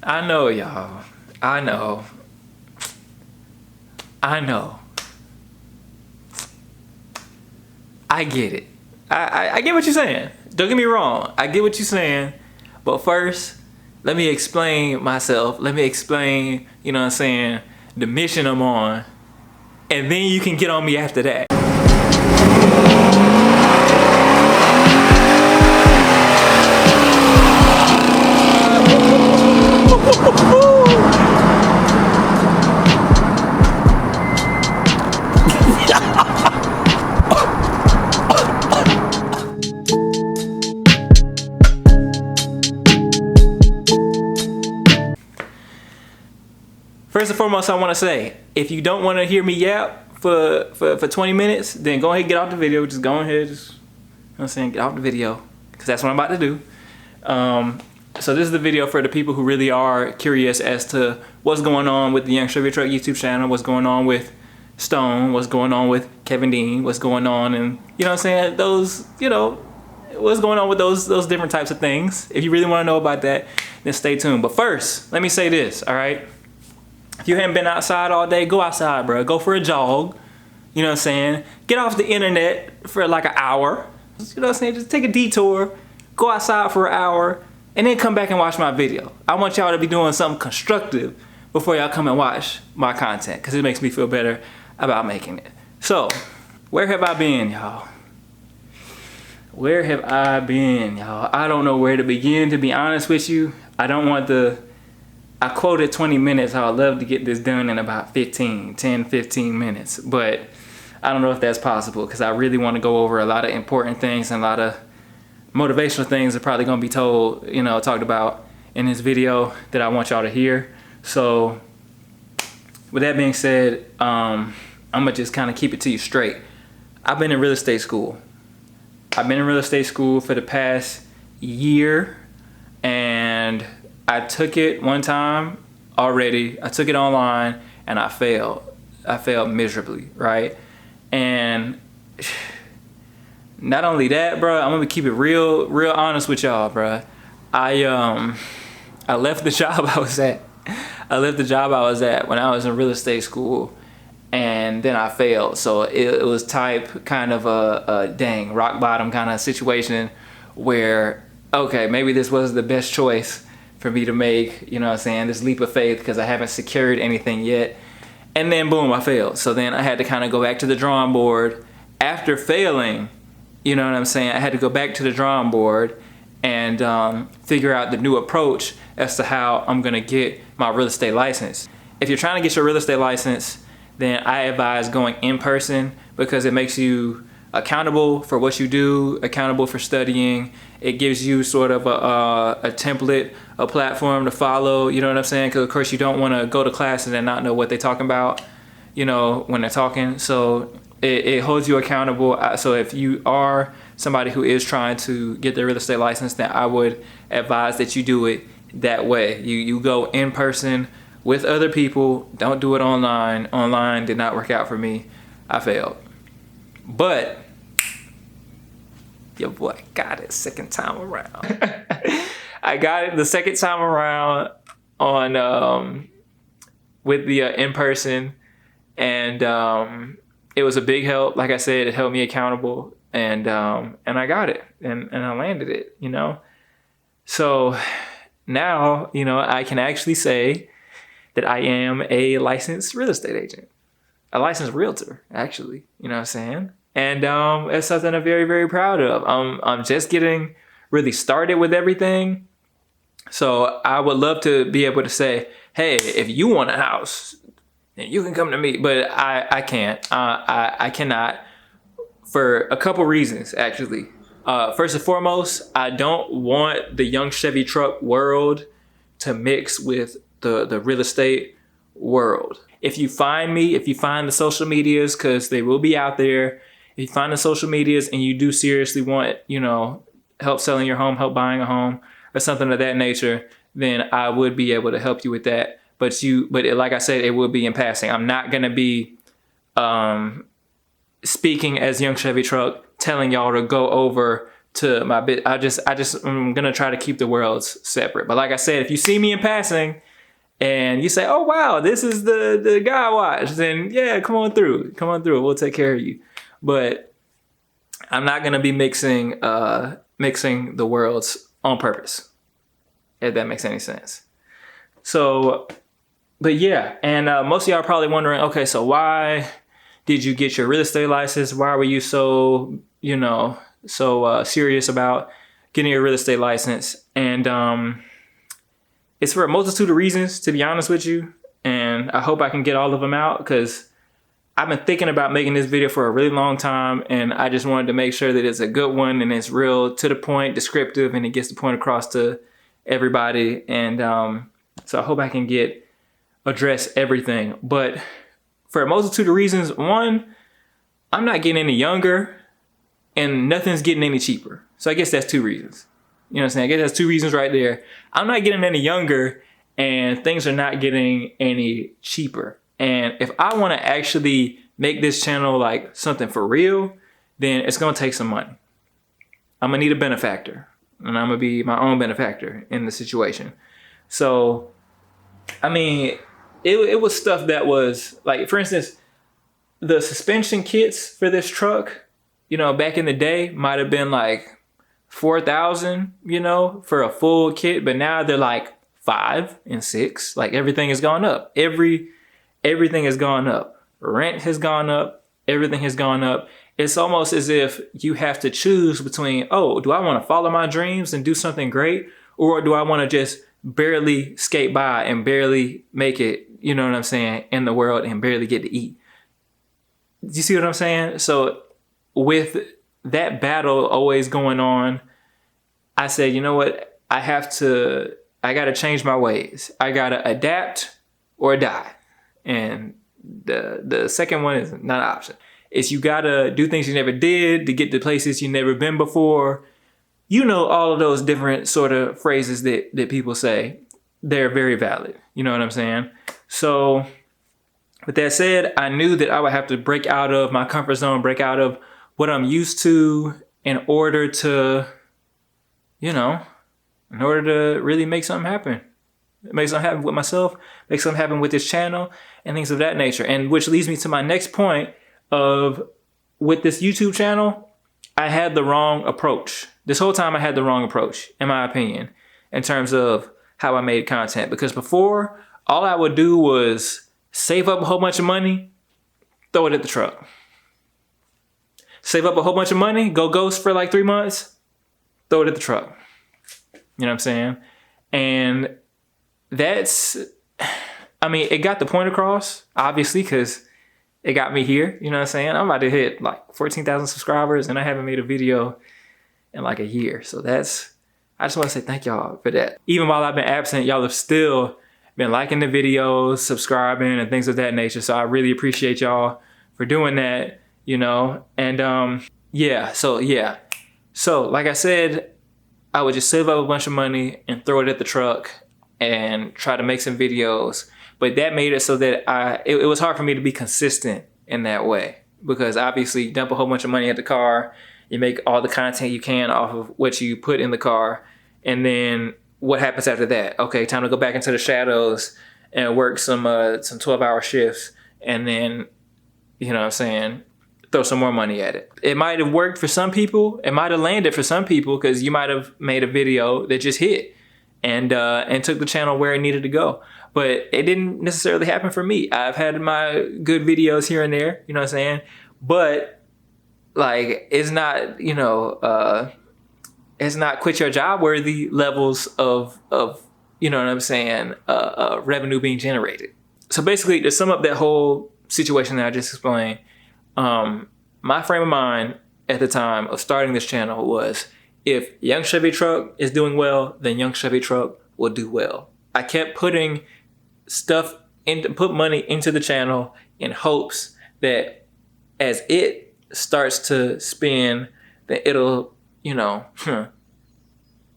I know, y'all. I know. I get it. I get what you're saying. Don't get me wrong. I get what you're saying. But first, let me explain myself. Let me explain, you know what I'm saying, the mission I'm on. And then you can get on me after that. First and foremost, I want to say, if you don't want to hear me yap for 20 minutes, then go ahead and get off the video. Just go ahead, you know what I'm saying, get off the video, because that's what I'm about to do. So this is the video for the people who really are curious as to what's going on with the Young Chevy Truck YouTube channel, what's going on with Stone, what's going on with Kevin Dean, what's going on, and you know what I'm saying, those, you know, what's going on with those different types of things. If you really want to know about that, then stay tuned. But first, let me say this, all right? If you haven't been outside all day, go outside, bro. Go for a jog. You know what I'm saying? Get off the internet for like an hour. You know what I'm saying? Just take a detour. Go outside for an hour. And then come back and watch my video. I want y'all to be doing something constructive before y'all come and watch my content, because it makes me feel better about making it. So, where have I been, y'all? Where have I been, y'all? I don't know where to begin, to be honest with you. I don't want to... I quoted 20 minutes. I would love to get this done in about 10, 15 minutes. But I don't know if that's possible, because I really want to go over a lot of important things and a lot of motivational things that are probably going to be told, you know, talked about in this video that I want y'all to hear. So with that being said, I'm going to just kind of keep it to you straight. I've been in real estate school. I've been in real estate school for the past year, and I took it one time already. I took it online and I failed. I failed miserably, right? And not only that, bro, I'm gonna keep it real honest with y'all, bro. I left the job I was at. I left the job I was at when I was in real estate school, and then I failed. So it was type kind of a dang rock bottom kind of situation where, okay, maybe this wasn't the best choice for me to make, you know what I'm saying, this leap of faith, because I haven't secured anything yet. And then boom, I failed. So then I had to kind of go back to the drawing board after failing. You know what I'm saying? I had to go back to the drawing board and figure out the new approach as to how I'm gonna get my real estate license. If you're trying to get your real estate license, then I advise going in person, because it makes you accountable for what you do, accountable for studying. It gives you sort of a template, a platform to follow, you know what I'm saying? Because of course you don't want to go to classes and not know what they're talking about, you know, when they're talking. So it holds you accountable. So if you are somebody who is trying to get their real estate license, then I would advise that you do it that way. You go in person with other people. Don't do it online. Online did not work out for me. I failed. But your boy got it second time around. I got it the second time around on with the in person, and it was a big help. Like I said, it held me accountable, and I got it, and I landed it, you know. So now, you know, I can actually say that I am a licensed real estate agent, a licensed realtor, actually. You know what I'm saying? And it's something I'm very, very proud of. I'm just getting really started with everything. So I would love to be able to say, hey, if you want a house, then you can come to me. But I can't. I cannot, for a couple reasons, actually. First and foremost, I don't want the Young Chevy Truck world to mix with the real estate world. If you find me, if you find the social medias, because they will be out there, if you find the social medias and you do seriously want, you know, help selling your home, help buying a home, or something of that nature, then I would be able to help you with that. But like I said, it will be in passing. I'm not going to be speaking as Young Chevy Truck, telling y'all to go over to my bit. I'm gonna try to keep the worlds separate. But like I said, if you see me in passing and you say, "Oh wow, this is the guy I watched," then yeah, come on through. We'll take care of you. But I'm not gonna be mixing the worlds on purpose, if that makes any sense. So, but yeah, and most of y'all are probably wondering, okay, so why did you get your real estate license? Why were you so, serious about getting your real estate license? And it's for a multitude of reasons, to be honest with you. And I hope I can get all of them out, because I've been thinking about making this video for a really long time, and I just wanted to make sure that it's a good one and it's real to the point, descriptive, and it gets the point across to everybody. And so I hope I can address everything. But for a multitude of reasons, one, I'm not getting any younger and nothing's getting any cheaper. So I guess that's 2 reasons. You know what I'm saying? I guess that's 2 reasons right there. I'm not getting any younger and things are not getting any cheaper. And if I want to actually make this channel like something for real, then it's going to take some money. I'm going to need a benefactor, and I'm going to be my own benefactor in the situation. So, I mean, it was stuff that was like, for instance, the suspension kits for this truck, back in the day might have been like $4,000, for a full kit, but now they're like $5,000 and $6,000. Like everything has gone up. Everything has gone up. Rent has gone up. Everything has gone up. It's almost as if you have to choose between, oh, do I want to follow my dreams and do something great? Or do I want to just barely skate by and barely make it, you know what I'm saying, in the world and barely get to eat? Do you see what I'm saying? So with that battle always going on, I said, you know what? I got to change my ways. I got to adapt or die. And the second one is not an option. It's you gotta do things you never did to get to places you never been before. All of those different sort of phrases that people say. They're very valid. You know what I'm saying? So with that said, I knew that I would have to break out of my comfort zone, break out of what I'm used to in order to really make something happen. Make something happen with myself, make something happen with this channel, and things of that nature. And which leads me to my next point of, with this YouTube channel, I had the wrong approach. This whole time I had the wrong approach, in my opinion, in terms of how I made content. Because before, all I would do was save up a whole bunch of money, throw it at the truck. Save up a whole bunch of money, go ghost for like 3 months, throw it at the truck. You know what I'm saying? And it got the point across, obviously, because it got me here. You know what I'm saying? I'm about to hit like 14,000 subscribers, and I haven't made a video in like a year. So I just want to say thank y'all for that. Even while I've been absent, y'all have still been liking the videos, subscribing, and things of that nature. So I really appreciate y'all for doing that, And So like I said, I would just save up a bunch of money and throw it at the truck and try to make some videos. But that made it so that it was hard for me to be consistent in that way, because obviously you dump a whole bunch of money at the car, you make all the content you can off of what you put in the car, and then what happens after that? Okay, time to go back into the shadows and work some 12-hour shifts, and then, throw some more money at it. It might have worked for some people, it might have landed for some people, because you might have made a video that just hit and took the channel where it needed to go. But it didn't necessarily happen for me. I've had my good videos here and there, you know what I'm saying? But like, it's not, it's not quit your job worthy levels of you know what I'm saying, revenue being generated. So basically, to sum up that whole situation that I just explained, my frame of mind at the time of starting this channel was, if Young Chevy Truck is doing well, then Young Chevy Truck will do well. I kept putting put money into the channel in hopes that as it starts to spin, that it'll,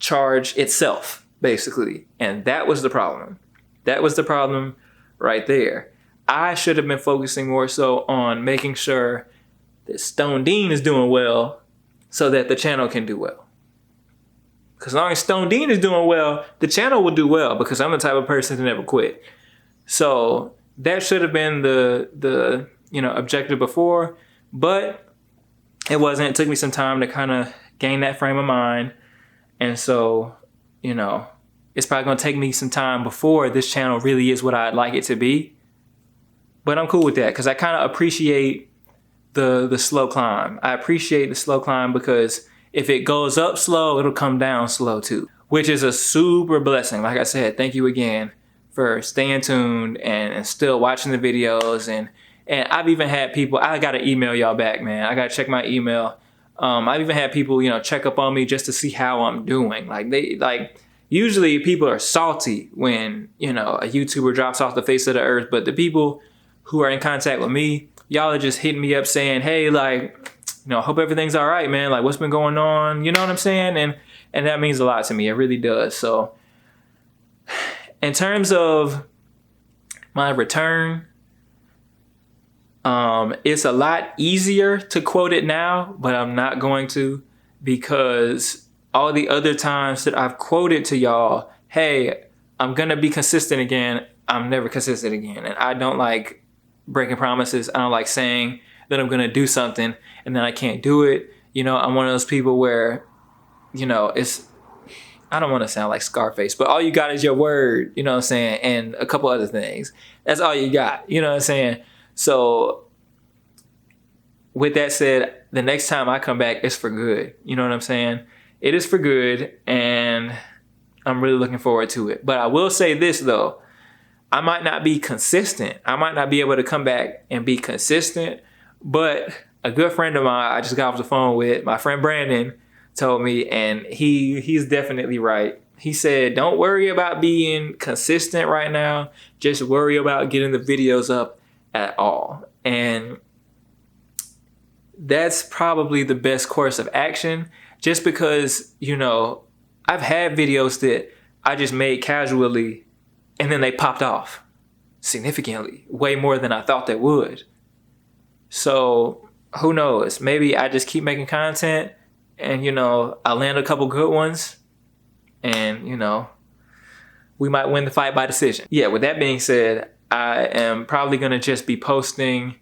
charge itself, basically. And that was the problem. That was the problem right there. I should have been focusing more so on making sure that Stone Dean is doing well so that the channel can do well. Because as long as Stone Dean is doing well, the channel will do well because I'm the type of person to never quit. So that should have been the objective before, but it wasn't. It took me some time to kind of gain that frame of mind. And so, it's probably going to take me some time before this channel really is what I'd like it to be. But I'm cool with that because I kind of appreciate the slow climb. I appreciate the slow climb because if it goes up slow, it'll come down slow too, which is a super blessing. Like I said, thank you again for staying tuned and still watching the videos. And I've even had people, I got to email y'all back, man. I got to check my email. I've even had people, check up on me just to see how I'm doing. Usually people are salty when, a YouTuber drops off the face of the earth, but the people who are in contact with me, y'all are just hitting me up saying, hey, hope everything's all right, man. Like, what's been going on? You know what I'm saying? And that means a lot to me. It really does. So in terms of my return, it's a lot easier to quote it now, but I'm not going to, because all the other times that I've quoted to y'all, hey, I'm going to be consistent again, I'm never consistent again. And I don't like breaking promises. I don't like saying that I'm going to do something and then I can't do it. I'm one of those people where, I don't want to sound like Scarface, but all you got is your word, you know what I'm saying? And a couple other things. That's all you got, you know what I'm saying? So with that said, the next time I come back, it's for good. You know what I'm saying? It is for good, and I'm really looking forward to it. But I will say this, though. I might not be consistent. I might not be able to come back and be consistent, but a good friend of mine I just got off the phone with, my friend Brandon, told me, and he's definitely right. He said, don't worry about being consistent right now. Just worry about getting the videos up at all. And that's probably the best course of action, just because, I've had videos that I just made casually and then they popped off significantly, way more than I thought they would. So who knows? Maybe I just keep making content and, I land a couple good ones and, we might win the fight by decision. Yeah, with that being said, I am probably going to just be posting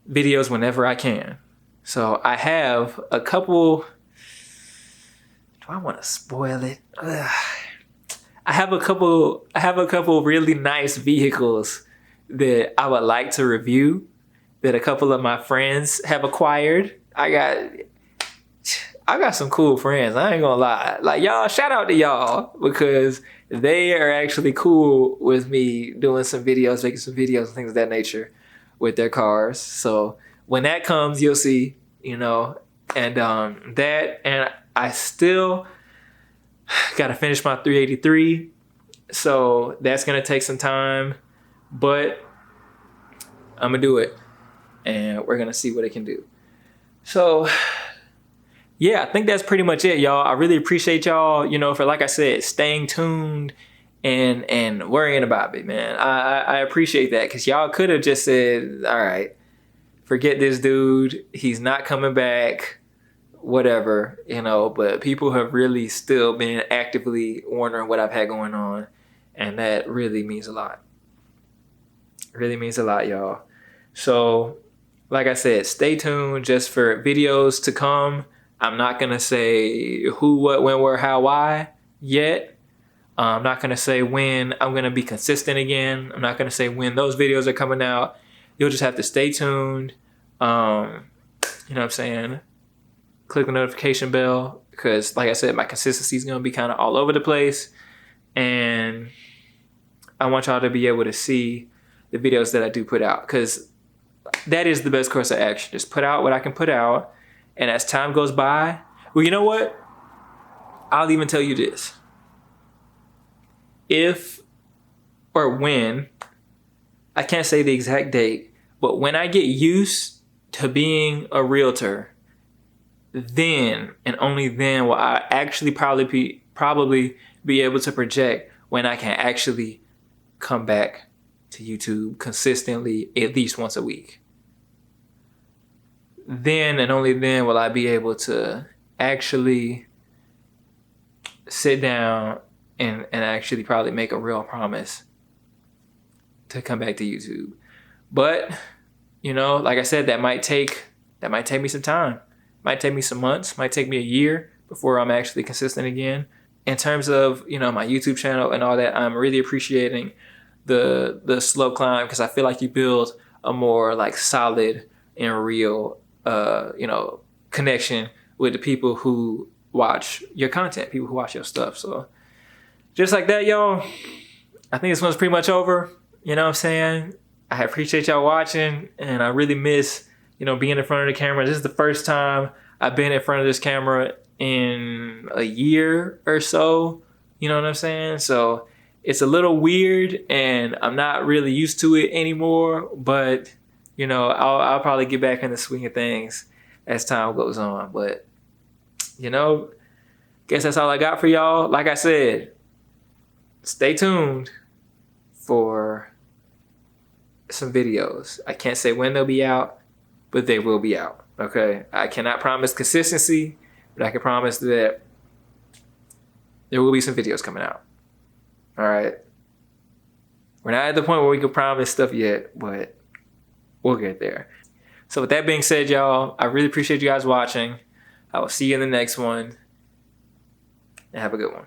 videos whenever I can. So I have a couple, do I want to spoil it? Ugh. I have a couple really nice vehicles that I would like to review that a couple of my friends have acquired. I got some cool friends. I ain't gonna lie. Like, y'all, shout out to y'all because they are actually cool with me doing some videos, making some videos and things of that nature with their cars. So when that comes, you'll see, and that, and I still gotta finish my 383. So that's gonna take some time, but I'm gonna do it and we're gonna see what it can do. So yeah, I think that's pretty much it, y'all. I really appreciate y'all, for, like I said, staying tuned and worrying about me, man. I appreciate that, because y'all could have just said, all right, forget this dude. He's not coming back, whatever, but people have really still been actively wondering what I've had going on. And that really means a lot. It really means a lot, y'all. So, like I said, stay tuned just for videos to come. I'm not going to say who, what, when, where, how, why yet. I'm not going to say when I'm going to be consistent again. I'm not going to say when those videos are coming out. You'll just have to stay tuned. You know what I'm saying? Click the notification bell because, like I said, my consistency is going to be kind of all over the place. And I want y'all to be able to see the videos that I do put out, because that is the best course of action. Just put out what I can put out. And as time goes by, well, you know what? I'll even tell you this. If or when, I can't say the exact date, but when I get used to being a realtor, then and only then will I actually probably be able to project when I can actually come back to YouTube consistently at least once a week. Then and only then will I be able to actually sit down and actually probably make a real promise to come back to YouTube. But, you know, like I said, that might take me some time. Might take me some months, might take me a year before I'm actually consistent again. In terms of, you know, my YouTube channel and all that, I'm really appreciating the slow climb, because I feel like you build a more like solid and real, you know, connection with the people who watch your content, people who watch your stuff. So just like that, y'all, I think this one's pretty much over. You know what I'm saying? I appreciate y'all watching, and I really miss, you know, being in front of the camera. This is the first time I've been in front of this camera in a year or so. You know what I'm saying? So it's a little weird, and I'm not really used to it anymore. But, you know, I'll probably get back in the swing of things as time goes on. But, you know, guess that's all I got for y'all. Like I said, stay tuned for some videos. I can't say when they'll be out, but they will be out. Okay, I cannot promise consistency, but I can promise that there will be some videos coming out. All right, we're not at the point where we can promise stuff yet, but we'll get there. So with that being said, y'all, I really appreciate you guys watching. I will see you in the next one, and have a good one.